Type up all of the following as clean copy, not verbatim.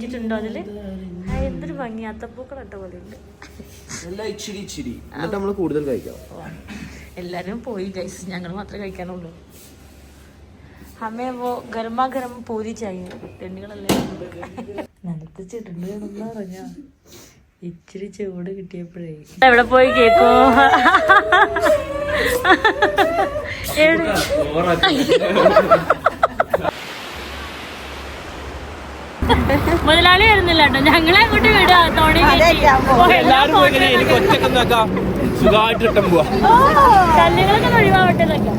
വെച്ചിട്ടുണ്ടോ അതില്? എന്തൊരു ഭംഗി, അത്തപ്പൂക്കൾ ഇട്ട പോലെ ഉണ്ട്. നമ്മള് കൂടുതൽ കഴിക്കാം. എല്ലാരും പോയി ഗൈസ്, ഞങ്ങൾ മാത്രമേ കഴിക്കാനുള്ളൂ. ഹമേ വോ ഗർമാ ഗരം പൂരി ചായ. തെണ്ടുകളല്ലേ നിലത്തിച്ചിട്ടുണ്ട് എന്നാ പറഞ്ഞ ഇച്ചിരി ചൂട് കിട്ടിയപ്പോഴേ. എവിടെ പോയി കേക്കോ? മുതലാളി വരുന്നില്ല കേട്ടോ, ഞങ്ങളെ അങ്ങോട്ട് വിടുക. തോണി കല്ലുകളൊക്കെ ഒഴിവാവട്ടെ എന്നൊക്കെ.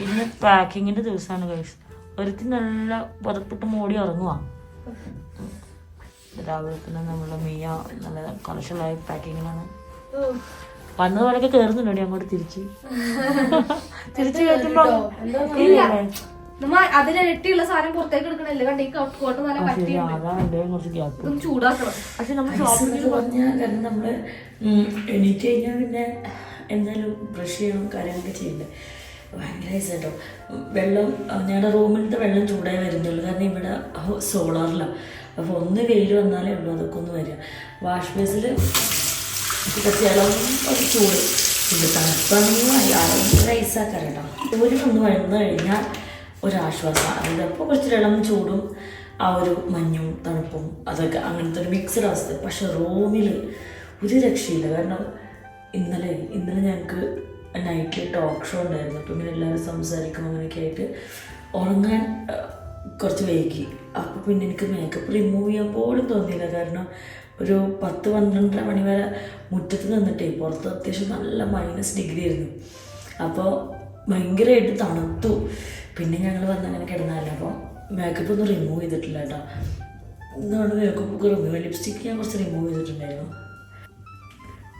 ഇന്ന് പാക്കിങ്ങിന്റെ ദിവസമാണ് കഴിച്ചു. ഒരുത്തി നല്ല പുതപ്പിട്ട് മൂടി ഉറങ്ങുവാ. രാവിലെ തന്നെ നമ്മള് മിയ നല്ല കളക്ഷനായി പാക്കിങ്ങിലാണ്. വന്നതുപോലൊക്കെ കേറുന്നുണ്ടോ അങ്ങോട്ട് തിരിച്ച് കയറ്റുമ്പോ അതിലിരട്ടിയുള്ള സാധനം പുറത്തേക്ക് എടുക്കണല്ലേ? ചൂടാക്കണം. പക്ഷെ നമ്മൾ ഷോപ്പിംഗ് പറഞ്ഞാൽ കാരണം നമ്മള് എണീറ്റ് കഴിഞ്ഞാൽ പിന്നെ എന്തായാലും ബ്രഷ് ചെയ്യണം, കാര്യങ്ങളൊക്കെ ചെയ്യണ്ടേ. ഭയങ്കര കേട്ടോ. വെള്ളം ഞങ്ങളുടെ റൂമിലത്തെ വെള്ളം ചൂടായി വരുന്നുള്ളൂ, കാരണം ഇവിടെ സോളാറിലാണ്. അപ്പോൾ ഒന്ന് വെയിൽ വന്നാലേ ഉള്ളൂ അതൊക്കെ ഒന്ന് വരിക. വാഷ് ബേസിൽ കുറച്ച് ഇളം ഒരു ചൂട് ഉണ്ട്. തണുപ്പാണെങ്കിൽ ഐസാക്കാൻ കേട്ടോ. ഒന്ന് വന്നു കഴിഞ്ഞാൽ ഒരാശ്വാസം. അതായത് അപ്പോൾ കുറച്ച് ഇളം ചൂടും ആ ഒരു മഞ്ഞും തണുപ്പും അതൊക്കെ അങ്ങനത്തെ ഒരു മിക്സഡ് അവസ്ഥ. പക്ഷെ റൂമിൽ ഒരു രക്ഷയില്ല. കാരണം ഇന്നലെ ഞങ്ങൾക്ക് നൈറ്റ് ടോക്ക് ഷോ ഉണ്ടായിരുന്നു. അപ്പോൾ ഇങ്ങനെ എല്ലാവരും സംസാരിക്കും അങ്ങനെയൊക്കെ ആയിട്ട് ഉറങ്ങാൻ കുറച്ച് വൈകി. അപ്പോൾ പിന്നെ എനിക്ക് മേക്കപ്പ് റിമൂവ് ചെയ്യാൻ പോലും തോന്നിയില്ല. കാരണം ഒരു 10-12 മണി വരെ മുറ്റത്ത് നിന്നിട്ടേ പുറത്ത് അത്യാവശ്യം നല്ല -ഡിഗ്രി ആയിരുന്നു. അപ്പോൾ ഭയങ്കരമായിട്ട് തണുത്തു. പിന്നെ ഞങ്ങൾ വന്നങ്ങനെ കിടന്നാലോ. അപ്പോൾ മേക്കപ്പ് ഒന്നും റിമൂവ് ചെയ്തിട്ടില്ല കേട്ടോ. ഇന്നാണ് മേക്കപ്പൊക്കെ റിമൂവ്. ലിപ്സ്റ്റിക്ക് ഞാൻ കുറച്ച് റിമൂവ് ചെയ്തിട്ടുണ്ടായിരുന്നു.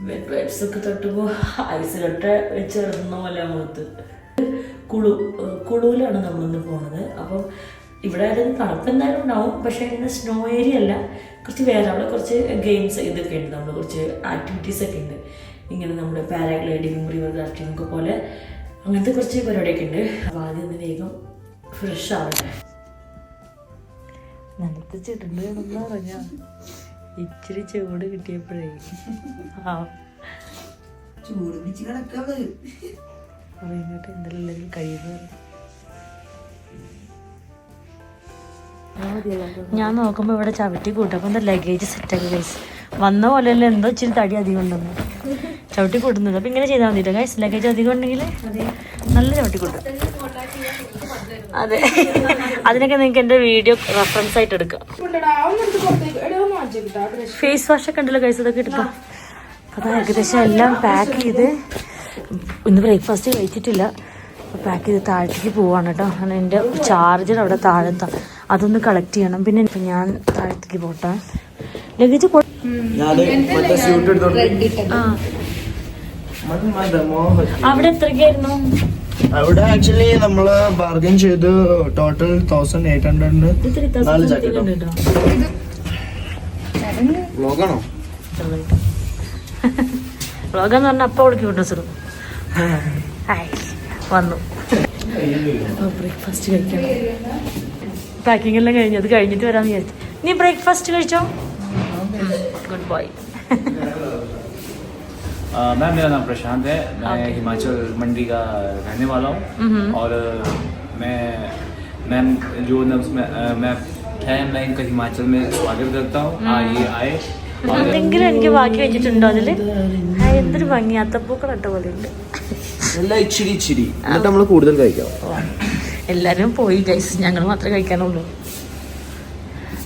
വെറ്റ് വൈപ്സ് ഒക്കെ തട്ടുമ്പോൾ ഐസിലൊട്ട വെച്ചിടുന്ന പോലെ മുഖത്ത്. കുളുവിലാണ് നമ്മളിന്ന് പോണത്. അപ്പം ഇവിടെ ആയാലും തണുപ്പ് എന്തായാലും ഉണ്ടാവും. പക്ഷേ ഇങ്ങനെ സ്നോ ഏരിയ അല്ല, കുറച്ച് വേറെ അവിടെ കുറച്ച് ഗെയിംസ് ഇതൊക്കെ ഉണ്ട്. നമ്മൾ കുറച്ച് ആക്ടിവിറ്റീസൊക്കെ ഉണ്ട്. ഇങ്ങനെ നമ്മുടെ പാരാഗ്ലൈഡിങ്ങും റിവർ റാഫ്റ്റിംഗ് ഒക്കെ പോലെ അങ്ങനത്തെ കുറച്ച് പരിപാടിയൊക്കെ ഉണ്ട്. അപ്പോൾ ആദ്യം ഒന്ന് വേഗം ഫ്രഷ് ആവട്ടെ. നിലത്തിച്ചിട്ടുണ്ട് എന്നാ പറഞ്ഞ ഇച്ചിരി ചൂട് കിട്ടിയപ്പോഴേ ചൂട് പിടിച്ച് കിടക്കാതെ ഇങ്ങോട്ട് എന്തെല്ലാം കഴിയുന്നു. ഞാൻ നോക്കുമ്പോൾ ഇവിടെ ചവിട്ടി കൂട്ടും. അപ്പം എന്താ ലഗേജ് സെറ്റാക്കി ഗൈസ്. വന്ന പോലെയല്ല, എന്തോ ഇച്ചിരി തടി അധികം ഉണ്ടെന്ന് ചവിട്ടി കൂട്ടുന്നത്. അപ്പം ഇങ്ങനെ ചെയ്താൽ മതിട്ടോ ഗൈസ്. ലഗേജ് അധികം ഉണ്ടെങ്കിൽ നല്ല ചവിട്ടി കൂട്ടും. അതെ, അതിനൊക്കെ നിങ്ങൾക്ക് എൻ്റെ വീഡിയോ റെഫറൻസ് ആയിട്ട് എടുക്കാം. ഫേസ് വാഷ് ഒക്കെ ഉണ്ടല്ലോ ഗൈസ്, അതൊക്കെ എടുക്കാം. അപ്പം അത് ഏകദേശം എല്ലാം പാക്ക് ചെയ്ത് ഇന്ന് ബ്രേക്ക്ഫാസ്റ്റ് കഴിച്ചിട്ടില്ല. പാക്ക് ചെയ്ത് താഴത്തേക്ക് പോവാണ് കേട്ടോ. അങ്ങനെ എൻ്റെ ചാർജർ അവിടെ താഴത്താണ്, അതൊന്ന് കളക്ട് ചെയ്യണം. പിന്നെ ഇപ്പം ഞാൻ താഴത്തേക്ക് പോട്ടെ. ലഗേജ് അവിടെ എത്രയ്ക്കായിരുന്നു? അവിടെ ആക്ച്വലി നമ്മള് ബാർഗൻ ചെയ്ത് ടോട്ടൽ 1800 4 ജാക്കറ്റോ. വ്ളോഗാണോ? വ്ളോഗെന്ന് പറഞ്ഞാൽ അപ്പം അവൾക്ക് ഡ്രസ് ഇടും. വന്നു ബ്രേക്ക്ഫാസ്റ്റ് കഴിക്കണം. പാക്കിംഗ് എല്ലാം കഴിഞ്ഞു. അത് കഴിഞ്ഞിട്ട് വരാമെന്ന് വിചാരിച്ചു. നീ ബ്രേക്ക്ഫാസ്റ്റ് കഴിച്ചോ? Good boy. मैम मेरा नाम प्रशांत है. मैं हिमाचल मंडी का रहने वाला हूँ. और मैं जो मैं टाइम लाइन का हिमाचल में स्वागत करता हूँ. ये आए. എന്തെങ്കിലും എനിക്ക് ബാക്കി വെച്ചിട്ടുണ്ടോ അതില്? എന്തൊരു ഭംഗി, അത്തപ്പൂക്കൾ ഇട്ട പോലെ ഉണ്ട്. നമ്മള് കൂടുതൽ കഴിക്കാം. എല്ലാരും പോയി ഗൈസ്, ഞങ്ങൾ മാത്രമേ കഴിക്കാനുള്ളൂ.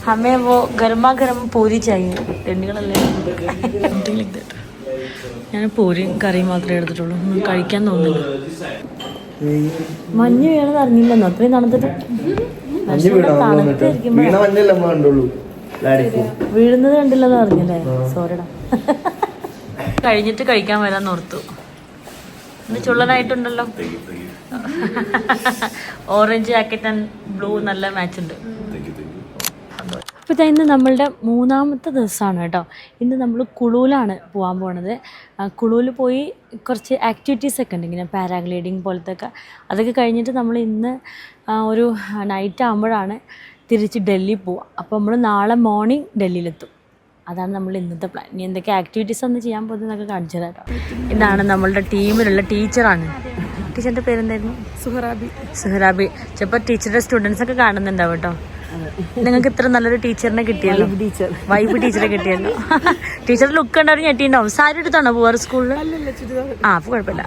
ഹമേ വോ ഗർമാ ഗരം പൂരി ചായ. തെണ്ടുകളല്ലേ. ഞാൻ പൂരിയും കറിയും മാത്രമേ എടുത്തിട്ടുള്ളൂ. ഒന്നും കഴിക്കാൻ തോന്നുന്നില്ല. മഞ്ഞ് വീണെന്ന് അറിഞ്ഞില്ലെന്നോ അത്രയും തണുത്തിട്ട്? വീഴുന്നത് കണ്ടില്ലെന്ന് അറിഞ്ഞല്ലേ? സോറിടാ. കഴിഞ്ഞിട്ട് കഴിക്കാൻ വരാൻ ഓർത്തു. ഇന്ന് ചുള്ളനായിട്ടുണ്ടല്ലോ. ഓറഞ്ച് ജാക്കറ്റ് ആൻഡ് ബ്ലൂ നല്ല മാച്ച് ഉണ്ട്. അപ്പോൾ ഇന്ന് നമ്മളുടെ 3ാമത്തെ ദിവസമാണ് കേട്ടോ. ഇന്ന് നമ്മൾ കുളൂലാണ് പോകാൻ പോണത്. കുളൂൽ പോയി കുറച്ച് ആക്ടിവിറ്റീസൊക്കെ ഉണ്ട്, ഇങ്ങനെ പാരാഗ്ലൈഡിങ് പോലത്തെയൊക്കെ. അതൊക്കെ കഴിഞ്ഞിട്ട് നമ്മൾ ഇന്ന് ഒരു നൈറ്റ് ആകുമ്പോഴാണ് തിരിച്ച് ഡൽഹി പോവുക. അപ്പോൾ നമ്മൾ നാളെ മോർണിംഗ് ഡൽഹിയിലെത്തും. അതാണ് നമ്മൾ ഇന്നത്തെ പ്ലാൻ. ഇനി എന്തൊക്കെ ആക്ടിവിറ്റീസ് ഒന്ന് ചെയ്യാൻ പോകുന്നതൊക്കെ കാണിച്ചു തരാം കേട്ടോ. ഇതാണ് നമ്മളുടെ ടീമിലുള്ള ടീച്ചറാണ്. ടീച്ചറിൻ്റെ പേരെന്തായിരുന്നു? സുഹറാബി. ചിലപ്പോൾ ടീച്ചറുടെ സ്റ്റുഡൻസൊക്കെ കാണുന്നുണ്ടാവും കേട്ടോ. നിങ്ങൾക്ക് ഇത്ര നല്ലൊരു ടീച്ചറിനെ കിട്ടിയല്ലോ, വൈബ് ടീച്ചറെ കിട്ടിയല്ലോ. ടീച്ചർ ലുക്ക് ഉണ്ടാവും, ഞെട്ടിണ്ടാവും. സാരി എടുത്താണോ പോവാറ് സ്കൂളിൽ? ആ, അപ്പോൾ കുഴപ്പമില്ല.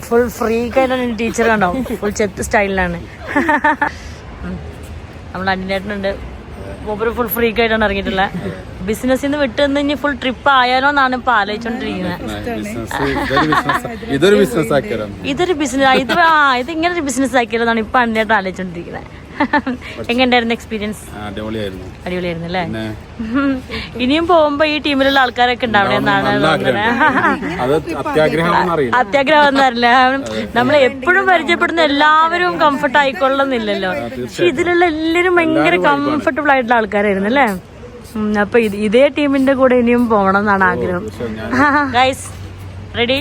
ഫുൾ ഫ്രീ ആയിട്ടാണ് ടീച്ചർ കണ്ടാവും, ഫുൾ ചെത്ത് സ്റ്റൈലിലാണ്. നമ്മൾ അന്വേഷണുണ്ട്, മൂപ്പര് ഫുൾ ഫ്രീ ആയിട്ടാണ് ഇറങ്ങിയിട്ടുള്ളത്. ബിസിനസ്സിൽ നിന്ന് വിട്ട് നിന്ന് ഇനി ഫുൾ ട്രിപ്പ് ആയാലോ എന്നാണ് ഇപ്പൊ ആലോചിച്ചോണ്ടിരിക്കുന്നത്. ഇതൊരു ബിസിനസ് ഇത് ഇങ്ങനെ ഒരു ബിസിനസ് ആക്കിയാലോ എന്നാണ് ഇപ്പൊ അന്നേട്ട് ആലോചിച്ചോണ്ടിരിക്കുന്നത്. എങ്ങനെയായിരുന്നു എക്സ്പീരിയൻസ്? അടിപൊളിയായിരുന്നു അല്ലേ? ഇനിയും പോകുമ്പോ ഈ ടീമിലുള്ള ആൾക്കാരൊക്കെ ഉണ്ടാവണേ എന്നാണ് അത്യാഗ്രഹം എന്നറിയില്ല. നമ്മൾ എപ്പോഴും പരിചയപ്പെടുന്ന എല്ലാവരും കംഫർട്ട് ആയിക്കൊള്ളുന്നില്ലല്ലോ. പക്ഷെ ഇതിലുള്ള എല്ലാവരും ഭയങ്കര കംഫർട്ടബിൾ ആയിട്ടുള്ള ആൾക്കാരായിരുന്നു അല്ലേ? അപ്പൊ ഇതേ ടീമിന്റെ കൂടെ ഇനിയും പോകണം എന്നാണ് ആഗ്രഹം. Guys ready?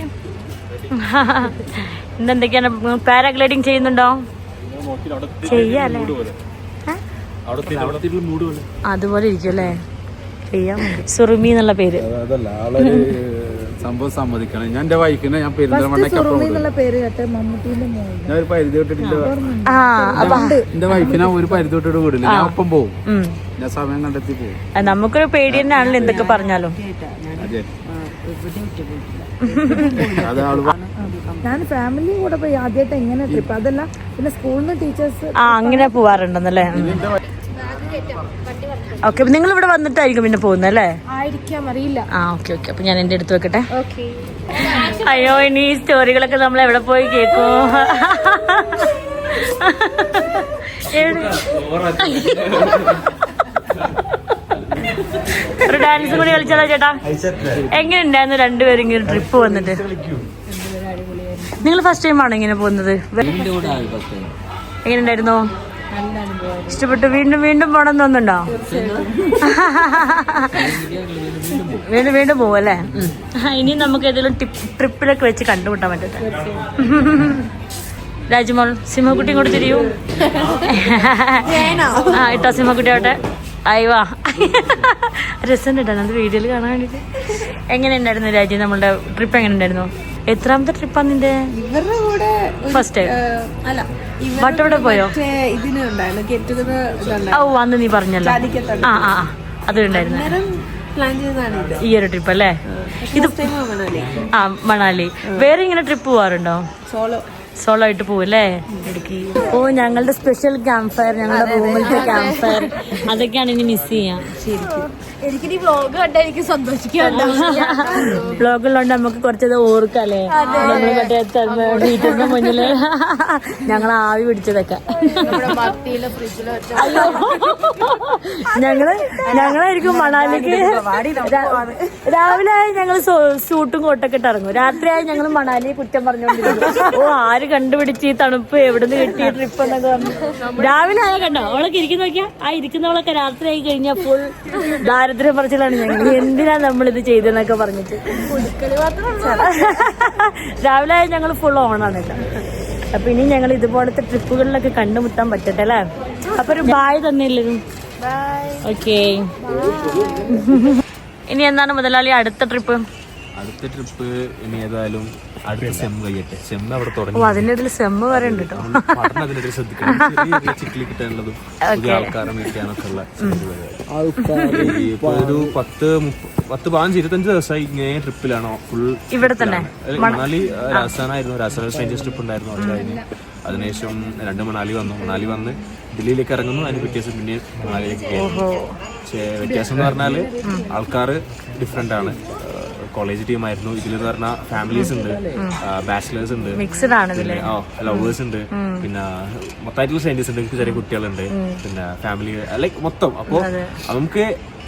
ഇന്നെന്തൊക്കെയാണ്? പാരാഗ്ലൈഡിങ് ചെയ്യുന്നുണ്ടോ? ചെയ്യാല്ലേ? അതുപോലെ ഇരിക്കും അല്ലേ? ചെയ്യാം. സുറുമി എന്നുള്ള പേര് സംഭവം സമ്മതിക്കണം. ഞാൻ എന്റെ വൈഫിനെ ഞാൻ പെരിന്തൽമണ്ണയ്ക്ക് എന്റെ വൈഫിനെ ഒരു പരിധി തൊട്ടിട്ട് വിടില്ല. ഞാൻ ഒപ്പം പോകും, ഞാൻ സമയം കണ്ടെത്തി പോകും. നമുക്കൊരു പേടി തന്നെയാണല്ലോ എന്തൊക്കെ പറഞ്ഞാലും. ഞാൻ ഫാമിലി കൂടെ പോയി ആദ്യമായിട്ട് എങ്ങനെ ട്രിപ്പ്, അതല്ല പിന്നെ സ്കൂളിൽ നിന്ന് ടീച്ചേഴ്സ് അങ്ങനെ പോവാറുണ്ടെന്നല്ലേ? ഓക്കെ, നിങ്ങൾ ഇവിടെ വന്നിട്ടായിരിക്കും പിന്നെ പോകുന്നത് അല്ലേ? അറിയില്ല. ആ ഓക്കെ ഓക്കെ. അപ്പൊ ഞാൻ എന്റെ അടുത്ത് വെക്കട്ടെ. അയ്യോ, ഇനി ഈ സ്റ്റോറികളൊക്കെ നമ്മൾ എവിടെ പോയി കേൾക്കും? ഒരു ഡാൻസ് കൂടി കളിച്ചാലോ ചേട്ടാ? എങ്ങനെയുണ്ടായിരുന്നു രണ്ടുപേരും ഇങ്ങനെ ട്രിപ്പ് വന്നിട്ട്? നിങ്ങൾ ഫസ്റ്റ് ടൈം ആണോ ഇങ്ങനെ പോകുന്നത്? എങ്ങനെയുണ്ടായിരുന്നു? ഇഷ്ടപ്പെട്ടു? വീണ്ടും വീണ്ടും പോകണം തോന്നുന്നുണ്ടോ? വീണ്ടും വീണ്ടും പോവും അല്ലേ? ഇനി നമുക്ക് ഏതെങ്കിലും ട്രിപ്പിലൊക്കെ വെച്ച് കണ്ടുമുട്ടാൻ പറ്റട്ടെ. രാജുമോൾ, സിംഹക്കുട്ടി ഇങ്ങോട്ട് തിരിയൂ. ആ ഇട്ടോ സിംഹക്കുട്ടി ആവട്ടെ. അയ്യവാ, രസം ഇട്ടാണ് അത് വീഡിയോയിൽ കാണാൻ വേണ്ടിട്ട്. എങ്ങനെ ഉണ്ടായിരുന്നു രാജു നമ്മളുടെ ട്രിപ്പ്? എങ്ങനെ ഉണ്ടായിരുന്നു? എത്രാമത്തെ ട്രിപ്പാണ് നിന്റെ? ഇവരുടെ കൂടെ ഫസ്റ്റ് ടൈം അല്ല, ബട്ട് എവിടെ പോയോ? ഇതിനുണ്ടായിരുന്നു. ഓ അന്ന് നീ പറഞ്ഞല്ലോ. ആ ആ ആ, അതുണ്ടായിരുന്നു. പ്ലാൻ ചെയ്തതാണ് ഇത്, ഈ ഒരു ട്രിപ്പ് അല്ലേ? ഇത് ആ മണാലി. വേറെ ഇങ്ങനെ ട്രിപ്പ് പോവാറുണ്ടോ? സോളോ ആയിട്ട് പോവല്ലേ? ഓ, ഞങ്ങളുടെ സ്പെഷ്യൽ ക്യാമ്പ് ഫയർ, ഞങ്ങളുടെ റൂമിലത്തെ ക്യാമ്പ് ഫയർ, അതൊക്കെയാണ് ഇനി മിസ് ചെയ്യാം. എനിക്കിനി വ്ലോഗ് കണ്ടാൽ എനിക്ക് സന്തോഷിക്കാറുണ്ട്. വ്ലോഗുള്ളതുകൊണ്ട് നമുക്ക് കുറച്ചത് ഓർക്കല്ലേ? നമ്മള് മറ്റേ ഹീറ്ററിന്റെ മുന്നില് ഞങ്ങൾ ആവി പിടിച്ചതൊക്കെ. അയ്യോ, ഞങ്ങളായിരിക്കും മണാലിക്ക് രാവിലെ ഞങ്ങൾ സൂട്ടും കോട്ടൊക്കെ ഇട്ട് ഇറങ്ങും. രാത്രിയായി ഞങ്ങൾ മണാലി കുറ്റം പറഞ്ഞുകൊണ്ടിരിക്കും. ഓ, ആര് കണ്ടുപിടിച്ച് ഈ തണുപ്പ് എവിടുന്ന് കിട്ടിയ ട്രിപ്പ് എന്നൊക്കെ പറഞ്ഞു. രാവിലെ ആയാൽ കണ്ടോ അവളൊക്കെ ഇരിക്കുന്ന നോക്കിയാ? ആ ഇരിക്കുന്നവളൊക്കെ രാത്രി ആയി കഴിഞ്ഞാൽ ഫുൾ ദാരിദ്ര്യം പറച്ചിലാണ്. ഞങ്ങൾ എന്തിനാ നമ്മളിത് ചെയ്തെന്നൊക്കെ പറഞ്ഞിട്ട് രാവിലെ ആയാൽ ഞങ്ങൾ ഫുൾ ഓണാണ് കേട്ടോ. അപ്പൊ ഇനി ഞങ്ങൾ ഇതുപോലത്തെ ട്രിപ്പുകളിലൊക്കെ കണ്ടുമുട്ടാൻ പറ്റട്ടെ അല്ലേ? അപ്പൊ ഒരു ബായ് തന്നില്ലേ? ഓക്കെ. ഇനി എന്താണ് മുതലാളി അടുത്ത ട്രിപ്പ്? അടുത്ത ട്രിപ്പ് ഇനി ഏതായാലും അടുത്ത സെം കഴിയട്ടെ. സെം അവിടെ തുടങ്ങി. അതിന്റെ ഇതിൽ സെമ്മ് വരെ ഉണ്ട് കേട്ടോ. അതിനെതിരെ ശ്രദ്ധിക്കണം. ചിക്കിലി കിട്ടാനുള്ളതും പുതിയ ആൾക്കാരെ മേടിക്കാനൊക്കെ ഉള്ള ഇപ്പൊ ഒരു 10-15-25 ദിവസമായി ഇങ്ങനെ ട്രിപ്പിലാണോ? ഫുൾ ഇവിടെ തന്നെ. മണാലി രാജസ്ഥാനായിരുന്നു, രാജസ്ഥാൻ സയൻസ് ട്രിപ്പ് ഉണ്ടായിരുന്നു. അത് കഴിഞ്ഞ് അതിനുശേഷം 2 മണാലി വന്ന് ദില്ലിയിലേക്ക് ഇറങ്ങുന്നു. അതിന് വ്യത്യാസം പിന്നെ മണാലിയിലേക്ക് കയറുന്നു. പക്ഷേ വ്യത്യാസം എന്ന് പറഞ്ഞാല് ആൾക്കാർ ഡിഫറെന്റ് ആണ്. കോളേജ് ടീമായിരുന്നു. ഇതിലെന്ന് പറഞ്ഞാൽ ഫാമിലീസ് ഉണ്ട്, ബാച്ചിലേഴ്സ് ഉണ്ട്, ലവേഴ്സ് ഉണ്ട്, പിന്നെ മൊത്തമായിട്ടുള്ള സയൻറ്റിസ്റ്റ് ഉണ്ട്, ചെറിയ കുട്ടികളുണ്ട്, പിന്നെ ഫാമിലി ലൈക്ക് മൊത്തം. അപ്പോൾ നമുക്ക്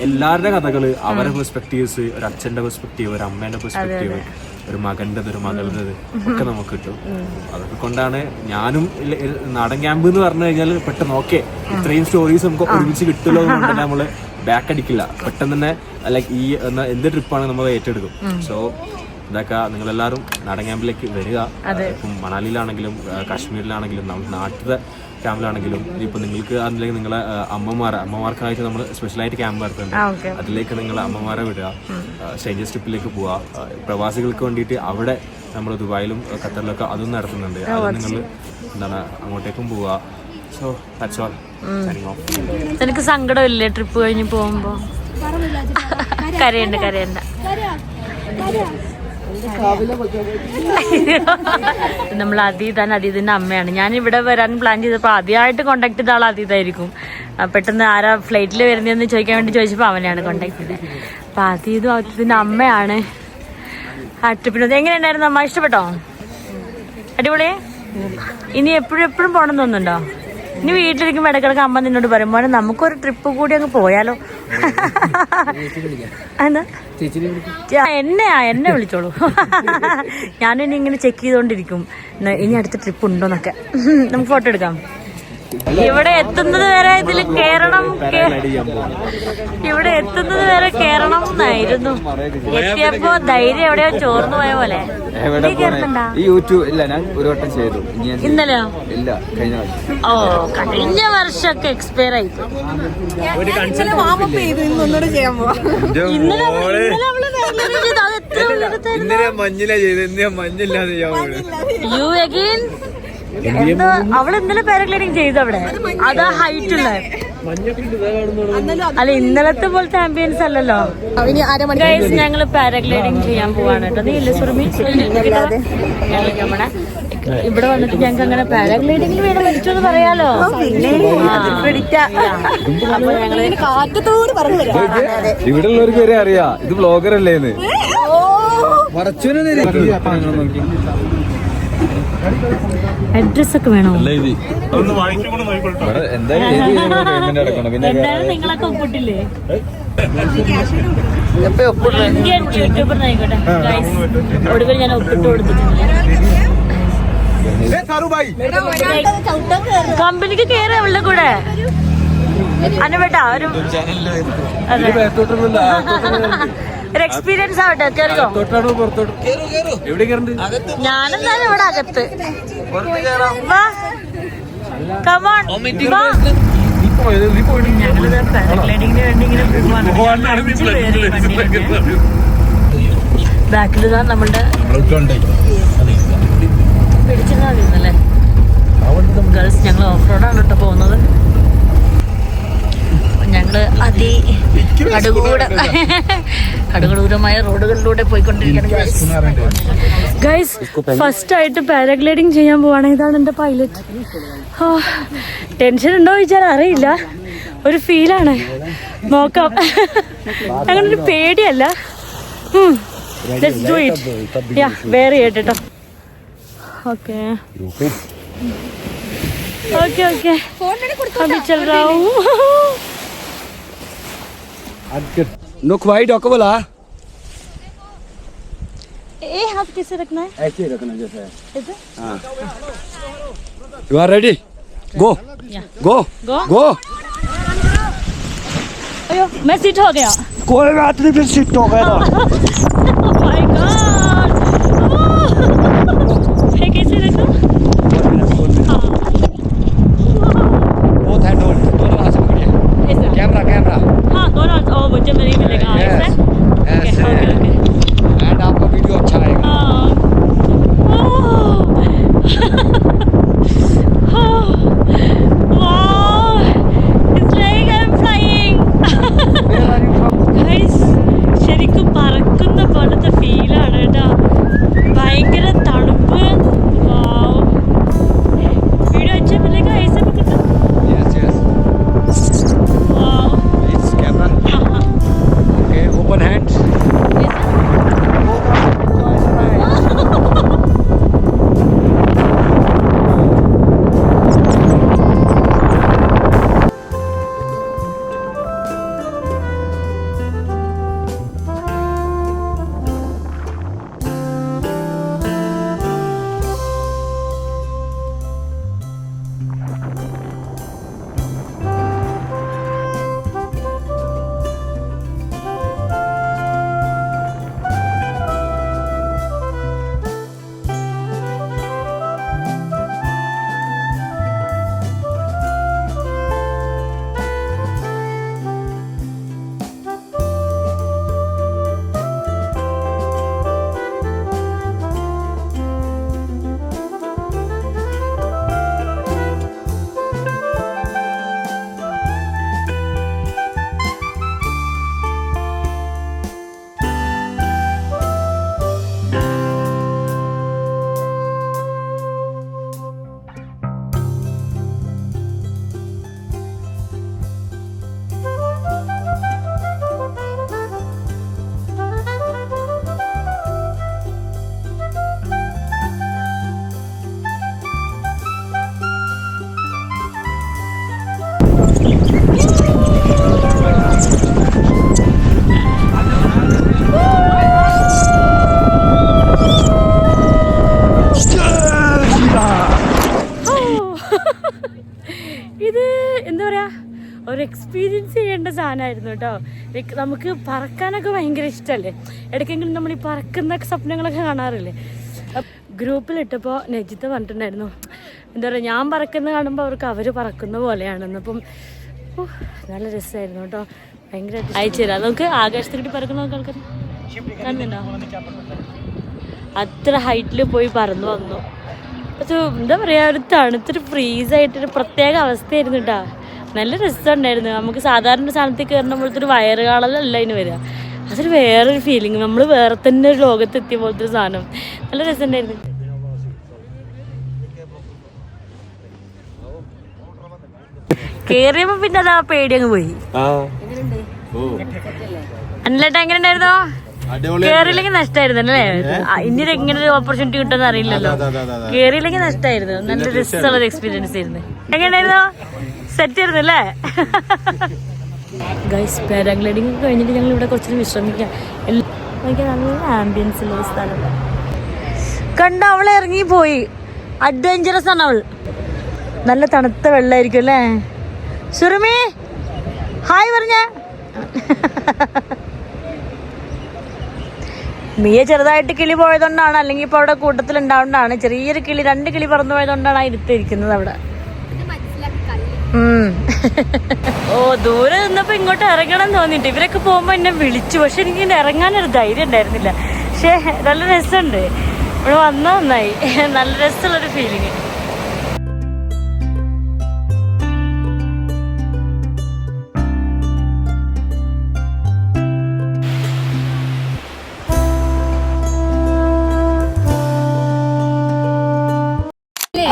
എല്ലാവരുടെ കഥകള്, അവരുടെ പെർസ്പെക്റ്റീവ്സ്, ഒരു അച്ഛന്റെ പെർസ്പെക്റ്റീവ്, ഒരു അമ്മേന്റെ പെർസ്പെക്റ്റീവ്, ഒരു മകൻ്റെത് ഒരു മകളുടേത് ഒക്കെ നമുക്ക് കിട്ടും. അതൊക്കെ കൊണ്ടാണ് ഞാനും നാടൻ ക്യാമ്പ് എന്ന് പറഞ്ഞു കഴിഞ്ഞാൽ പെട്ടെന്ന് ഓക്കെ ഇത്രയും സ്റ്റോറീസ് നമുക്ക് ഒരുമിച്ച് കിട്ടുമല്ലോ എന്ന് പറഞ്ഞാൽ നമ്മള് ബാക്ക് അടിക്കില്ല. പെട്ടെന്ന് തന്നെ ലൈക്ക് ഈ എന്ത് ട്രിപ്പാണ് നമ്മൾ ഏറ്റെടുക്കും. സോ ഇതൊക്കെ നിങ്ങളെല്ലാവരും നാടൻ ക്യാമ്പിലേക്ക് വരിക. ഇപ്പം മണാലിയിലാണെങ്കിലും കാശ്മീരിലാണെങ്കിലും നമ്മുടെ നാട്ടിലെ ക്യാമ്പിലാണെങ്കിലും ഇനിയിപ്പോൾ നിങ്ങൾക്ക് അതിലേക്ക് നിങ്ങളെ അമ്മമാർക്കായിട്ട് നമ്മൾ സ്പെഷ്യലായിട്ട് ക്യാമ്പ് നടത്തുന്നുണ്ട്. അതിലേക്ക് നിങ്ങളെ അമ്മമാരെ വിടുക, സ്ട്രേഞ്ചേഴ്സ് ട്രിപ്പിലേക്ക് പോവുക. പ്രവാസികൾക്ക് വേണ്ടിയിട്ട് അവിടെ നമ്മൾ ദുബായിലും ഖത്തറിലൊക്കെ അതും നടത്തുന്നുണ്ട്. അത് നിങ്ങൾ എന്താണ് അങ്ങോട്ടേക്കും പോവുക. So that's all. എനിക്ക് സങ്കടമില്ലേ ട്രിപ്പ് കഴിഞ്ഞ് പോകുമ്പോ? കരയണ്ട നമ്മൾ അതീതിന്റെ അമ്മയാണ്. ഞാൻ ഇവിടെ വരാൻ പ്ലാൻ ചെയ്തപ്പോൾ ആദ്യമായിട്ട് കോണ്ടാക്ട് ചെയ്ത ആൾ അതീതായിരിക്കും. പെട്ടെന്ന് ആരാ ഫ്ലൈറ്റിൽ വരുന്നതെന്ന് ചോദിക്കാൻ വേണ്ടി ചോദിച്ചപ്പോൾ അവനെയാണ് കോണ്ടാക്ട് ചെയ്തത്. അപ്പൊ അതീതിന്റെ അമ്മയാണ് ആ ട്രിപ്പിനത്. എങ്ങനെയുണ്ടായിരുന്നു അമ്മ? ഇഷ്ടപ്പെട്ടോ? അടിപൊളി. ഇനി എപ്പോഴും പോകണം തോന്നുന്നുണ്ടോ? ഇനി വീട്ടിലിരിക്കുമ്പോൾ ഇടക്കിടക്ക് അമ്മ നിന്നോട് പറയുമ്പോൾ നമുക്കൊരു ട്രിപ്പ് കൂടി അങ്ങ് പോയാലോ? എന്താ എന്നെ വിളിച്ചോളൂ. ഞാനിനി ഇങ്ങനെ ചെക്ക് ചെയ്തോണ്ടിരിക്കും ഇനി അടുത്ത ട്രിപ്പ് ഉണ്ടോന്നൊക്കെ. നമുക്ക് ഫോട്ടോ എടുക്കാം. ഇവിടെ എത്തുന്നത് വരെ ഇതിൽ കേറണം എന്നായിരുന്നു. എത്തിയപ്പോ ധൈര്യം എവിടെയോ ചോർന്നു പോയ പോലെ. ഞാൻ ഒരു വട്ടം ചെയ്തു. ഇന്നലെയോ? ഇല്ല, കഴിഞ്ഞ വർഷമൊക്കെ എക്സ്പയർ ആയി. അവള് ഇന്നലെ പാരഗ്ലൈഡിങ് ചെയ്തു അവിടെ. അതാ ഹൈറ്റ് ഉള്ള. അല്ല ഇന്നലത്തെ പോലത്തെ ആംബിയൻസ് അല്ലല്ലോ. ഞങ്ങള് പാരഗ്ലൈഡിങ് ചെയ്യാൻ പോവാണ് കേട്ടോ. നീ ഇല്ല സുറുമി? ഇവിടെ വന്നിട്ട് ഞങ്ങൾക്ക് അങ്ങനെ പാരഗ്ലൈഡിംഗിൽ വേണം മരിച്ചോന്ന് പറയാലോ. അപ്പൊ ഞങ്ങള് ഇവിടെ ഉള്ളവർക്ക് വരെ അറിയാം ഇത് ബ്ലോഗർ അല്ലേന്ന്. അഡ്രസ് ഒക്കെ വേണോ? എന്തായാലും നിങ്ങളൊക്കെ ഒപ്പിട്ടില്ലേ? യൂട്യൂബറിനായിക്കോട്ടെ. ഒടുവിൽ ഞാൻ ഒപ്പിട്ട് കൊടുത്തിട്ടുണ്ട്. കമ്പനിക്ക് കയറാ ഉള്ള കൂടെ അനുവേട്ടാ ഒരു എക്സ്പീരിയൻസ് ആവട്ടെ. കേറിയോ? ഞാനെന്തായാലും ഇവിടെ അകത്ത്. ഞങ്ങളിത് പാരഗ്ലൈഡിങ്ങിന് വേണ്ടി ഇങ്ങനെ ബാക്കിലിതാ നമ്മളുടെ പിടിച്ചിരുന്നല്ലേ ഗേൾസ്. ഞങ്ങൾ ഓഫ് റോഡാണ് കേട്ടോ പോകുന്നത്. ഞങ്ങള് കടുകൂരമായ റോഡുകളിലൂടെ പോയിക്കൊണ്ടിരിക്കുകയാണ് ഗൈസ്. ഫസ്റ്റ് ആയിട്ട് പാരാഗ്ലൈഡിങ് ചെയ്യാൻ പോവാണ്. ഇതാണ് എന്റെ പൈലറ്റ്. ടെൻഷൻ ഉണ്ടോ ചോദിച്ചാൽ അറിയില്ല, ഒരു ഫീലാണ്. നോക്കാം. അങ്ങനൊരു പേടിയല്ല. Let's do it. യാ വേറെ കേട്ടോ. ഓക്കെ अभी चल रहा हूँ. नुक भाई डॉको बोला हाथ कैसे रखना है? ऐसे ही रखना जैसे है. हाँ. You are ready? Go. Go. अयो मैं सीट हो गया. कोई बात नहीं, फिर सीट हो गया. Oh my God. कैसे रखो? कैमरा. हाँ दोनों. ओ मुझे नहीं मिलेगा. ऐसे. ओके. एंड आपका वीडियो अच्छा आएगा. Wow. It's like I'm flying. Guys, ശരിക്കും പറക്കുന്ന പോലത്തെ ഫീലാണ് കേട്ടോ. ഭയങ്കര തണുപ്പ്. വീഡിയോ अच्छा मिलेगा ऐसे भी कुछ? Yes. Wow. It's camera. Okay, open hands. പോകാനായിരുന്നു കേട്ടോ. നമുക്ക് പറക്കാനൊക്കെ ഭയങ്കര ഇഷ്ടമല്ലേ, ഇടയ്ക്കെങ്കിലും നമ്മൾ ഈ പറക്കുന്ന സ്വപ്നങ്ങളൊക്കെ കാണാറില്ലേ. ഗ്രൂപ്പിലിട്ടപ്പോൾ നജിത്ത് പറഞ്ഞിട്ടുണ്ടായിരുന്നു, എന്താ പറയുക, ഞാൻ പറക്കുന്ന കാണുമ്പോൾ അവർക്ക് അവർ പറക്കുന്ന പോലെയാണെന്ന്. അപ്പം നല്ല രസമായിരുന്നു കേട്ടോ, ഭയങ്കരമായിട്ട് അയച്ചു തരാം. നമുക്ക് ആകാശത്തിലേക്ക് പറക്കുന്ന ആൾക്കാർ കാണുന്നുണ്ടോ? അത്ര ഹൈറ്റിൽ പോയി പറന്നു വന്നു. അത് എന്താ പറയുക, ഒരു തണുത്തൊരു ഫ്രീസായിട്ടൊരു പ്രത്യേക അവസ്ഥയായിരുന്നു കേട്ടോ. നല്ല രസമുണ്ടായിരുന്നു. നമുക്ക് സാധാരണ സാധനത്തിൽ കയറുന്ന പോലത്തെ ഒരു വയറുകാളലല്ല അതിന് വരിക, അതൊരു വേറൊരു ഫീലിംഗ്. നമ്മൾ വേറെ തന്നെ ഒരു ലോകത്തെത്തിയ പോലത്തെ ഒരു സാധനം. നല്ല രസമുണ്ടായിരുന്നു. കേറിയപ്പോ പിന്നെ അതാ പേടി അങ്ങ് പോയി. അന്നേട്ടാ എങ്ങനെ ഉണ്ടായിരുന്നോ? കേറിയില്ലെങ്കിൽ നഷ്ടമായിരുന്നു അല്ലേ? ഇനി ഇങ്ങനെ ഒരു ഓപ്പർച്യൂണിറ്റി കിട്ടുമെന്ന് അറിയില്ലല്ലോ. കേറിയില്ലെങ്കിൽ നഷ്ടമായിരുന്നു. നല്ല രസമുള്ള എക്സ്പീരിയൻസ് ആയിരുന്നു. എങ്ങനെയായിരുന്നോ? സെറ്റ് ആയിരുന്നു അല്ലേ? ഗൈസ്, പാരാഗ്ലൈഡിങ് കഴിഞ്ഞിട്ട് ഞങ്ങൾ ഇവിടെ കുറച്ച് വിശ്രമിക്കാം. എനിക്ക് നല്ല ആംബിയൻസ് ഉള്ള ഒരു സ്ഥലം കണ്ട. അവളെ ഇറങ്ങി പോയി. അഡ്വഞ്ചറസ് ആണ് അവൾ. നല്ല തണുത്ത വെള്ളമായിരിക്കും അല്ലേ? സുറുമി ഹായ് പറഞ്ഞ. മിയ ചെറുതായിട്ട് കിളി പോയതുകൊണ്ടാണ്, അല്ലെങ്കിൽ ഇപ്പോൾ അവിടെ കൂട്ടത്തിൽ ഉണ്ടാവുന്നതാണ്. ചെറിയൊരു കിളി, 2 കിളി പറന്നു പോയതുകൊണ്ടാണ് ആ ഇരുത്തിരിക്കുന്നത് അവിടെ. ഓ, ദൂരെ നിന്നപ്പോ ഇങ്ങോട്ട് ഇറങ്ങണം തോന്നിട്ട് ഇവരൊക്കെ പോകുമ്പോ എന്നെ വിളിച്ചു. പക്ഷെ എനിക്ക് ഇറങ്ങാനൊരു ധൈര്യം ഉണ്ടായിരുന്നില്ല. പക്ഷെ നല്ല രസമുണ്ട് ഇവിടെ വന്ന നന്നായി. നല്ല രസമുള്ളൊരു ഫീലിങ്.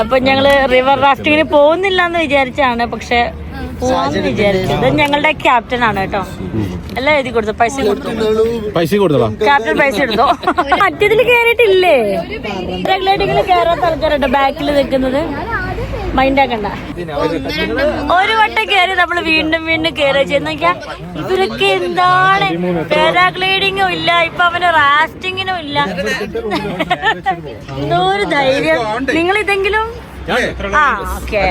അപ്പൊ ഞങ്ങള് റിവർ റാഫ്റ്റിങ്ങിന് പോകുന്നില്ല എന്ന് വിചാരിച്ചാണ്, പക്ഷെ പോവാന്ന് വിചാരിച്ചത്. ഞങ്ങളുടെ ക്യാപ്റ്റൻ ആണ് കേട്ടോ, എല്ലാം എഴുതി കൊടുത്തു, പൈസ കൊടുത്തോ. ക്യാപ്റ്റൻ പൈസ എടുത്തോ. മറ്റേതിൽ കേറിയിട്ടില്ലേ? പാരാഗ്ലൈഡിങ്ങിൽ കേറാത്ത ആൾക്കാരുണ്ടോ ബാക്കിൽ നിൽക്കുന്നത്? മൈൻഡ് ആക്കണ്ട. ഒരു വട്ടം കയറി നമ്മൾ വീണ്ടും വീണ്ടും കയറുക ചെയ്യുന്ന. ഇവരൊക്കെ എന്താണ്, പാരാഗ്ലൈഡിങ്ങും ഇല്ല, ഇപ്പൊ അവന് റാഫ്റ്റിങ്ങിനും ഇല്ല. എന്തോ ഒരു ധൈര്യം. നിങ്ങൾ ഇതെങ്കിലും ഓക്കെ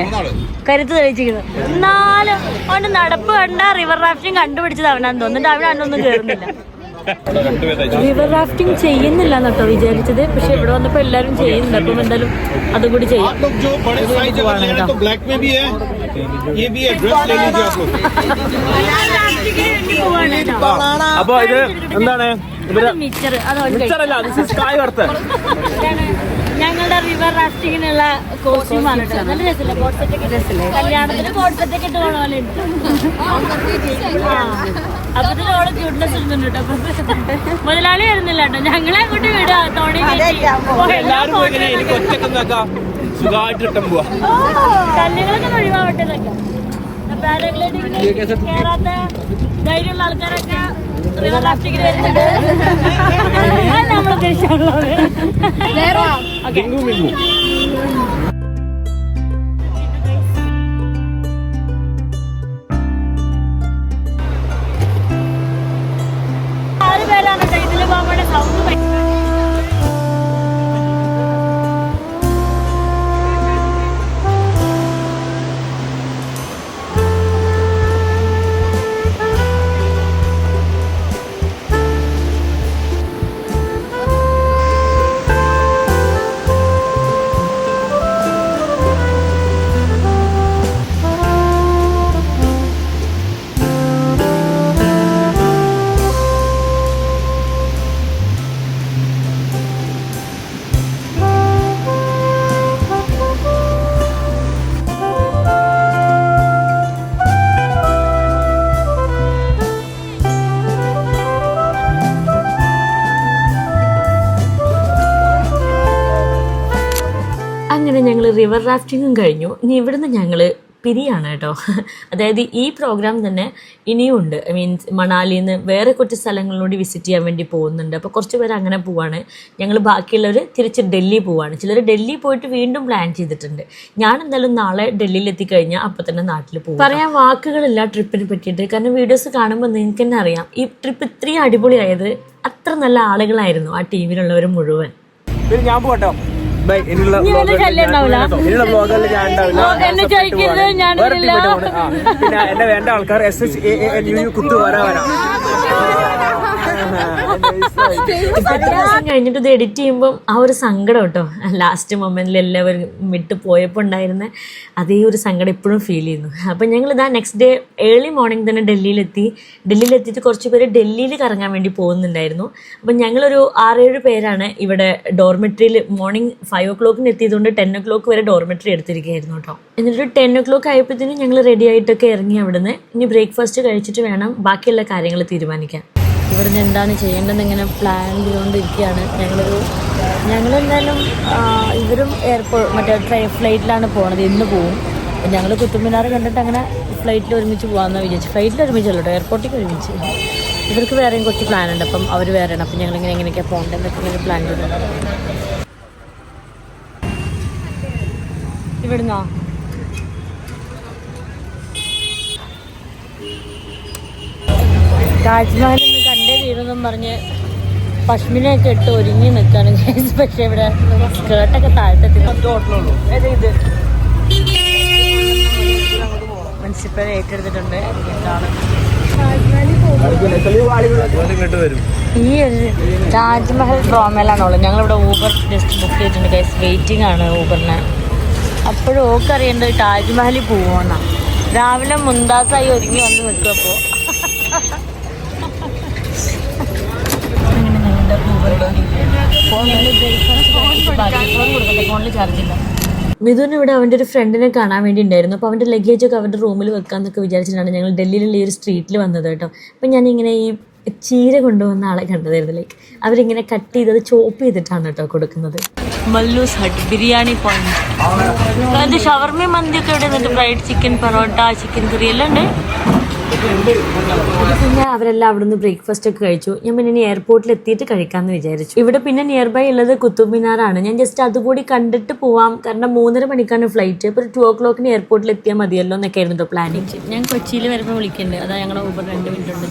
കരുത്ത് തെളിയിച്ചിരിക്കുന്നു. എന്നാലും അവന്റെ നടപ്പ് കണ്ട റിവർ റാഫ്റ്റിംഗ് കണ്ടുപിടിച്ചത് അവനാന്ന് തോന്നുന്നുണ്ട്. അവനൊന്നും കേറുന്നില്ല. റിവർ റാഫ്റ്റിംഗ് ചെയ്യുന്നില്ല എന്നട്ടോ വിചാരിച്ചത്, പക്ഷെ ഇവിടെ വന്നപ്പോ എല്ലാരും ചെയ്യുന്നുണ്ട്. അപ്പം എന്തായാലും അതും കൂടി ചെയ്യാം. അപ്പൊ ഇത് എന്താണ്? മിച്ചർ ഞങ്ങളുടെ റിവർ റാഫ്റ്റിങ്ങിനുള്ള കോസ്റ്റ്യൂമാണ് കേട്ടോ. നല്ല രസമില്ല? കോട്ട് സെറ്റൊക്കെ രസമില്ലേ? കല്യാണത്തിന് കോട്ട് സെറ്റൊക്കെ ഇട്ട് പോണ പോലെ ഉണ്ട്. അപ്പൊ ഇതിനോട് ക്യൂട്ട്നെസ് ഉണ്ട് കേട്ടോ. മുതലാളി വരുന്നില്ല കേട്ടോ, ഞങ്ങളെ അങ്ങോട്ട് വിടുക. തോണി കല്ലുകളൊക്കെ ഒഴിവാവട്ടെ എന്നൊക്കെ. പാരാഗ്ലൈഡിങ്ങിന് കേറാത്ത ധൈര്യമുള്ള ആൾക്കാരൊക്കെ റിവർ റാഫ്റ്റിങ്ങിന് വരുന്നുണ്ട്. നമ്മൾ ഉദ്ദേശിച്ചുള്ളത് ഇതില് പോകുമ്പോഴേ സൗണ്ട് ഞങ്ങൾ റിവർ റാഫ്റ്റിങ്ങും കഴിഞ്ഞു. ഇനി ഇവിടുന്ന് ഞങ്ങൾ പിരിയാണ് കേട്ടോ. അതായത് ഈ പ്രോഗ്രാം തന്നെ ഇനിയും ഉണ്ട്. മീൻസ് മണാലിയിൽ നിന്ന് വേറെ കുറച്ച് സ്ഥലങ്ങളിലൂടെ വിസിറ്റ് ചെയ്യാൻ വേണ്ടി പോകുന്നുണ്ട്. അപ്പോൾ കുറച്ച് പേര് അങ്ങനെ പോവാണ്. ഞങ്ങൾ ബാക്കിയുള്ളവർ തിരിച്ച് ഡൽഹി പോവാണ്. ചിലർ ഡൽഹി പോയിട്ട് വീണ്ടും പ്ലാൻ ചെയ്തിട്ടുണ്ട്. ഞാൻ എന്തായാലും നാളെ ഡൽഹിയിൽ എത്തിക്കഴിഞ്ഞാൽ അപ്പോൾ തന്നെ നാട്ടിൽ പോകും. പറയാൻ വാക്കുകളില്ല ട്രിപ്പിനെ പറ്റിയിട്ട്. കാരണം വീഡിയോസ് കാണുമ്പോൾ നിങ്ങൾക്ക് തന്നെ അറിയാം ഈ ട്രിപ്പ് ഇത്രയും അടിപൊളിയായത്. അത്ര നല്ല ആളുകളായിരുന്നു ആ ടീമിലുള്ളവർ മുഴുവൻ. ഞാൻ പോട്ടോ. ബൈ. ഇനിയുള്ള വ്ലോഗുകളിൽ ഞാൻ ഉണ്ടാവില്ല. പിന്നെ എന്നെ വേണ്ട ആൾക്കാർ SHANU കുത്തു വരാം. കഴിഞ്ഞിട്ട് ഇത് എഡിറ്റ് ചെയ്യുമ്പോൾ ആ ഒരു സങ്കടം കേട്ടോ, ലാസ്റ്റ് മൊമെന്റിൽ എല്ലാവരും വിട്ട് പോയപ്പോൾ ഉണ്ടായിരുന്ന അതേ ഒരു സങ്കടം ഇപ്പോഴും ഫീൽ ചെയ്യുന്നു. അപ്പം ഞങ്ങൾ ഇതാ നെക്സ്റ്റ് ഡേ ഏർലി മോർണിംഗ് തന്നെ ഡൽഹിയിലെത്തിയിട്ട് കുറച്ച് പേര് ഡൽഹിയിൽ കറങ്ങാൻ വേണ്ടി പോകുന്നുണ്ടായിരുന്നു. അപ്പം ഞങ്ങളൊരു 6-7 പേരാണ് ഇവിടെ ഡോർമെട്രിയിൽ മോർണിംഗ് 5 o'clock എത്തിയതുകൊണ്ട് 10 o'clock വരെ ഡോർമെട്രി എടുത്തിരിക്കുകയായിരുന്നു കേട്ടോ. എന്നിട്ട് 10 o'clock ആയപ്പോഴത്തേനും ഞങ്ങൾ റെഡി ആയിട്ടൊക്കെ ഇറങ്ങി അവിടുന്ന്. ഇനി ബ്രേക്ക്ഫാസ്റ്റ് കഴിച്ചിട്ട് വേണം ബാക്കിയുള്ള കാര്യങ്ങൾ തീരുമാനിക്കാൻ. ഇവിടുന്ന് എന്താണ് ചെയ്യേണ്ടതെന്ന് ഇങ്ങനെ പ്ലാൻ ചെയ്തുകൊണ്ടിരിക്കുകയാണ്. ഞങ്ങളെന്തായാലും ഇവരും ഫ്ലൈറ്റിലാണ് പോണത്, ഇന്ന് പോവും. ഞങ്ങൾ കുത്തുമിനാർ കണ്ടിട്ട് അങ്ങനെ ഫ്ലൈറ്റിൽ ഒരുമിച്ച് പോകാമെന്ന് വിചാരിച്ചു. ഫ്ലൈറ്റിൽ ഒരുമിച്ചല്ലോ കേട്ടോ, എയർപോർട്ടിൽ ഒരുമിച്ച്. ഇവർക്ക് വേറെയും കുറച്ച് പ്ലാൻ ഉണ്ട്, അപ്പം അവർ വേറെയാണ്. അപ്പം ഞങ്ങളിങ്ങനെ എങ്ങനെയൊക്കെയാണ് പോകേണ്ടതെന്നൊക്കെ ഇങ്ങനെ പ്ലാൻ ചെയ്തിട്ടുണ്ട്. ഇവിടുന്നോ താജ്മഹൽ ഒന്ന് കണ്ടേ തീരുമെന്നും പറഞ്ഞ് പശ്മിനയൊക്കെ ഇട്ട് ഒരുങ്ങി നിൽക്കാണ്. പക്ഷേ ഇവിടെ സ്കേർട്ടൊക്കെ താഴ്ത്തെത്തി. മുനിസിപ്പൽ ഏറ്റെടുത്തിട്ടുണ്ട്. ഈ ഒരു താജ്മഹൽ ഡ്രോമയിലാണുള്ളത്. ഞങ്ങളിവിടെ ഊബർ ജസ്റ്റ് ബുക്ക് ചെയ്തിട്ടുണ്ട് ഗൈസ്. വെയിറ്റിംഗ് ആണ് ഊബറിന്. അപ്പോഴും ഓക്കെ അറിയേണ്ടത് താജ്മഹലിൽ പോവുമെന്നാണ്. രാവിലെ മുന്താസായി ഒരുങ്ങി വന്ന് നിൽക്കുമ്പോൾ ഫോണിൽ ചാർജില്ല. മിഥുന് ഇവിടെ അവൻ്റെ ഒരു ഫ്രണ്ടിനെ കാണാൻ വേണ്ടി ഉണ്ടായിരുന്നു. അപ്പോൾ അവൻ്റെ ലഗേജൊക്കെ അവൻ്റെ റൂമിൽ വെക്കാമെന്നൊക്കെ വിചാരിച്ചിട്ടാണ് ഞങ്ങൾ ഡൽഹിയിലുള്ള ഈ ഒരു സ്ട്രീറ്റിൽ വന്നത് കേട്ടോ. അപ്പം ഞാനിങ്ങനെ ഈ ചീര കൊണ്ടുവന്ന ആളെ കണ്ടതായിരുന്നു. ലൈക്ക് അവരിങ്ങനെ കട്ട് ചെയ്തത് ചോപ്പ് ചെയ്തിട്ടാണ് കേട്ടോ കൊടുക്കുന്നത്. Mallus hut biryani point. അത് ഷവർമ മന്തിയൊക്കെ ഇവിടെ നിന്നിട്ട് ഫ്രൈഡ് ചിക്കൻ, പൊറോട്ട, ചിക്കൻ കറി എല്ലാം ഉണ്ട്. പിന്നെ അവരെല്ലാം അവിടുന്ന് ബ്രേക്ക്ഫാസ്റ്റ് ഒക്കെ കഴിച്ചു. ഞാൻ പിന്നെ ഇനി എയർപോർട്ടിൽ എത്തിയിട്ട് കഴിക്കാമെന്ന് വിചാരിച്ചു. ഇവിടെ പിന്നെ നിയർ ബൈ ഉള്ളത് കുത്തുബ് മിനാറാണ്. ഞാൻ ജസ്റ്റ് അതുകൂടി കണ്ടിട്ട് പോവാം, കാരണം 3:30 മണിക്കാണ് ഫ്ലൈറ്റ്. അപ്പോൾ 2 o'clock എയർപോർട്ടിൽ എത്തിയാൽ മതിയല്ലോ എന്നൊക്കെ ആയിരുന്നു പ്ലാനിങ്. ഞാൻ കൊച്ചിയിൽ വരുമ്പോൾ വിളിക്കുന്നുണ്ട്. അതാ ഞങ്ങളുടെ ഊബർ 2 മിനിറ്റ് ഉണ്ട്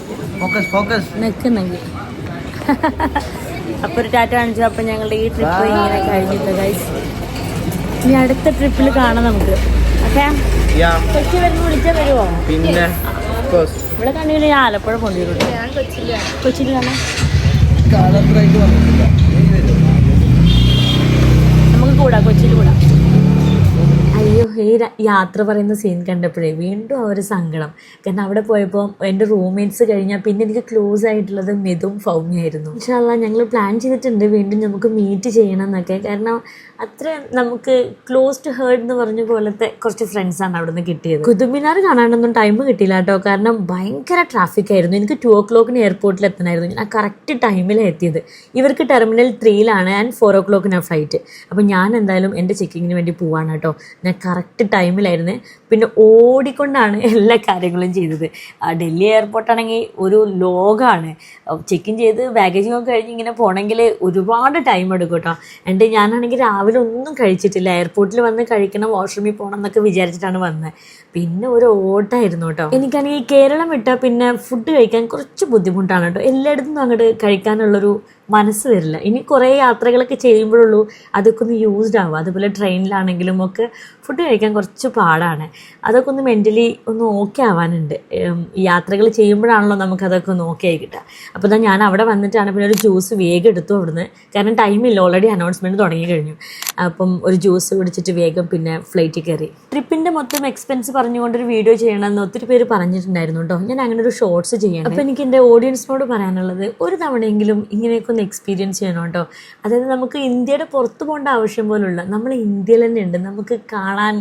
നിൽക്കുന്നെങ്കിൽ. അപ്പോൾ ഒരു ടാറ്റ കാണിച്ചു. അപ്പം ഞങ്ങളുടെ ഈ ട്രിപ്പ് ഇങ്ങനെ കഴിഞ്ഞിട്ട് ഗൈസ്. ഇനി അടുത്ത ട്രിപ്പിൽ കാണാം നമുക്ക്. ഓക്കെ, കൊച്ചി വരുമ്പോൾ വിളിച്ചാൽ വരുമോ? പിന്നെ ഇവിടെ കണ്ടില്ല, ഞാൻ ആലപ്പുഴ കൊണ്ടുവരും. കൊച്ചിയിൽ കാണാം. നമുക്ക് കൂടാം, കൊച്ചിയിൽ കൂടാം. അയ്യോ, ഈ യാത്ര പറയുന്ന സീൻ കണ്ടപ്പോഴേ വീണ്ടും ആ ഒരു സങ്കടം. കാരണം അവിടെ പോയപ്പോൾ എൻ്റെ റൂംമേറ്റ്സ് കഴിഞ്ഞാൽ പിന്നെ എനിക്ക് ക്ലോസ് ആയിട്ടുള്ളത് മിഥും ഫൗമിയായിരുന്നു. ഇൻഷാ അല്ലാഹ് ഞങ്ങൾ പ്ലാൻ ചെയ്തിട്ടുണ്ട് വീണ്ടും നമുക്ക് മീറ്റ് ചെയ്യണം എന്നൊക്കെ. കാരണം അത്ര നമുക്ക് ക്ലോസ് ടു ഹേർഡ് എന്ന് പറഞ്ഞ പോലത്തെ കുറച്ച് ഫ്രണ്ട്സാണ് അവിടെ നിന്ന് കിട്ടിയത്. കുതുബ് മിനാർ കാണാനൊന്നും ടൈം കിട്ടിയില്ല കേട്ടോ, കാരണം ഭയങ്കര ട്രാഫിക് ആയിരുന്നു. എനിക്ക് 2 o'clock എയർപോർട്ടിൽ എത്തണമായിരുന്നു. ഞാൻ ആ കറക്റ്റ് ടൈമിലാണ് എത്തിയത്. ഇവർക്ക് ടെർമിനൽ 3 ആണ് ആൻഡ് 4 o'clock ഫ്ലൈറ്റ്. അപ്പോൾ ഞാൻ എന്തായാലും എൻ്റെ ചെക്കിങ്ങിന് വേണ്ടി പോവാണ് കേട്ടോ. ഞാൻ കറക്റ്റ് ടൈമിലായിരുന്നു. പിന്നെ ഓടിക്കൊണ്ടാണ് എല്ലാ കാര്യങ്ങളും ചെയ്തത്. ഡൽഹി എയർപോർട്ടാണെങ്കിൽ ഒരു ലോകമാണ്. ചെക്കിൻ ചെയ്ത് ബാഗേജിങ് ഒക്കെ കഴിഞ്ഞ് ഇങ്ങനെ പോകണമെങ്കിൽ ഒരുപാട് ടൈം എടുക്കും കേട്ടോ. എൻ്റെ ഞാനാണെങ്കിൽ രാവിലെ ഒന്നും കഴിച്ചിട്ടില്ല. എയർപോർട്ടിൽ വന്ന് കഴിക്കണം, വാഷ്റൂമിൽ പോകണം എന്നൊക്കെ വിചാരിച്ചിട്ടാണ് വന്നത്. പിന്നെ ഒരു ഓട്ടമായിരുന്നു കേട്ടോ. എനിക്കാണെങ്കിൽ കേരളം വിട്ടാൽ പിന്നെ ഫുഡ് കഴിക്കാൻ കുറച്ച് ബുദ്ധിമുട്ടാണ് കേട്ടോ. എല്ലായിടത്തും അങ്ങോട്ട് കഴിക്കാനുള്ളൊരു മനസ്സ് വരില്ല. ഇനി കുറേ യാത്രകളൊക്കെ ചെയ്യുമ്പോഴുള്ളൂ അതൊക്കെ ഒന്ന് യൂസ്ഡ് ആവുക. അതുപോലെ ട്രെയിനിലാണെങ്കിലും ഒക്കെ ഫുഡ് കഴിക്കാൻ കുറച്ച് പാടാണ്. അതൊക്കെ ഒന്ന് മെൻ്റലി ഒന്ന് ഓക്കെ ആവാനുണ്ട്. യാത്രകൾ ചെയ്യുമ്പോഴാണല്ലോ നമുക്കതൊക്കെ ഒന്ന് ഓക്കെ ആയി കിട്ടുക. അപ്പോൾ ഇതാ ഞാൻ അവിടെ വന്നിട്ടാണ് പിന്നെ ഒരു ജ്യൂസ് വേഗം എടുത്തു അവിടുന്ന്. കാരണം ടൈമില്ല, ഓൾറെഡി അനൗൺസ്മെൻറ്റ് തുടങ്ങി കഴിഞ്ഞു. അപ്പം ഒരു ജ്യൂസ് കുടിച്ചിട്ട് വേഗം പിന്നെ ഫ്ലൈറ്റിൽ കയറി. ട്രിപ്പിൻ്റെ മൊത്തം എക്സ്പെൻസ് പറഞ്ഞുകൊണ്ടൊരു വീഡിയോ ചെയ്യണമെന്ന് ഒത്തിരി പേര് പറഞ്ഞിട്ടുണ്ടായിരുന്നു കേട്ടോ. ഞാൻ അങ്ങനെ ഒരു ഷോർട്സ് ചെയ്യണം. അപ്പോൾ എനിക്ക് എൻ്റെ ഓഡിയൻസിനോട് പറയാനുള്ളത്, ഒരു തവണയെങ്കിലും ഇങ്ങനെയൊക്കെ ഒന്ന് എക്സ്പീരിയൻസ് ചെയ്യണം കേട്ടോ. അതായത് നമുക്ക് ഇന്ത്യയുടെ പുറത്ത് പോകേണ്ട ആവശ്യം പോലുള്ള, നമ്മൾ ഇന്ത്യയിൽ തന്നെ ഉണ്ട്. നമുക്ക് കാണാൻ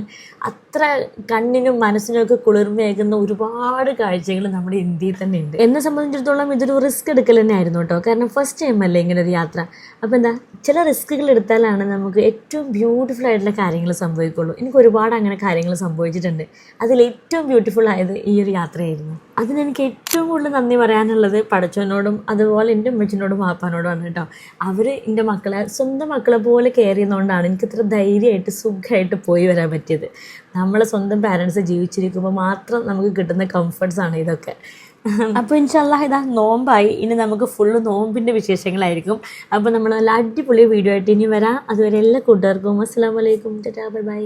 അത്ര കണ്ണിനും മനസ്സിനും ഒക്കെ കുളിർമയേകുന്ന ഒരുപാട് കാഴ്ചകൾ നമ്മുടെ ഇന്ത്യയിൽ തന്നെ ഉണ്ട്. എന്നെ സംബന്ധിച്ചിടത്തോളം ഇതൊരു റിസ്ക് എടുക്കൽ തന്നെ ആയിരുന്നു കേട്ടോ. കാരണം ഫസ്റ്റ് ടൈം അല്ലേ ഇങ്ങനെ ഒരു യാത്ര. അപ്പോൾ എന്താ, ചില റിസ്കുകൾ എടുത്താലാണ് നമുക്ക് ഏറ്റവും ബ്യൂട്ടിഫുൾ ആയിട്ടുള്ള കാര്യങ്ങൾ സംഭവിക്കുള്ളൂ. എനിക്ക് ഒരുപാട് അങ്ങനെ കാര്യങ്ങൾ സംഭവിച്ചിട്ടുണ്ട്. അതിൽ ഏറ്റവും ബ്യൂട്ടിഫുൾ ആയത് ഈ ഒരു യാത്രയായിരുന്നു. അതിനെനിക്ക് ഏറ്റവും കൂടുതൽ നന്ദി പറയാനുള്ളത് പടച്ചവനോടും അതുപോലെ എൻ്റെ ഉമ്മച്ചിനോടും വാപ്പാനോടുമാണ് കേട്ടോ. അവർ എൻ്റെ മക്കളെ സ്വന്തം മക്കളെ പോലെ കെയർ ചെയ്യുന്നതുകൊണ്ടാണ് എനിക്ക് ഇത്ര ധൈര്യമായിട്ട് സുഖമായിട്ട് പോയി വരാൻ പറ്റിയത്. നമ്മളെ സ്വന്തം പാരൻസ് ജീവിച്ചിരിക്കുമ്പോൾ മാത്രം നമുക്ക് കിട്ടുന്ന കംഫർട്ട്സാണ് ഇതൊക്കെ. അപ്പോൾ ഇൻഷാല്ലാഹ് ഇതാ നോമ്പായി, ഇനി നമുക്ക് ഫുള്ള് നോമ്പിൻ്റെ വിശേഷങ്ങളായിരിക്കും. അപ്പോൾ നമ്മൾ നല്ല അടിപൊളി വീഡിയോ ആയിട്ട് ഇനി വരാം. അതുവരെ എല്ലാ കൂട്ടുകാർക്കും അസ്സലാമു അലൈക്കും, ടാറ്റാ ബൈ ബൈ.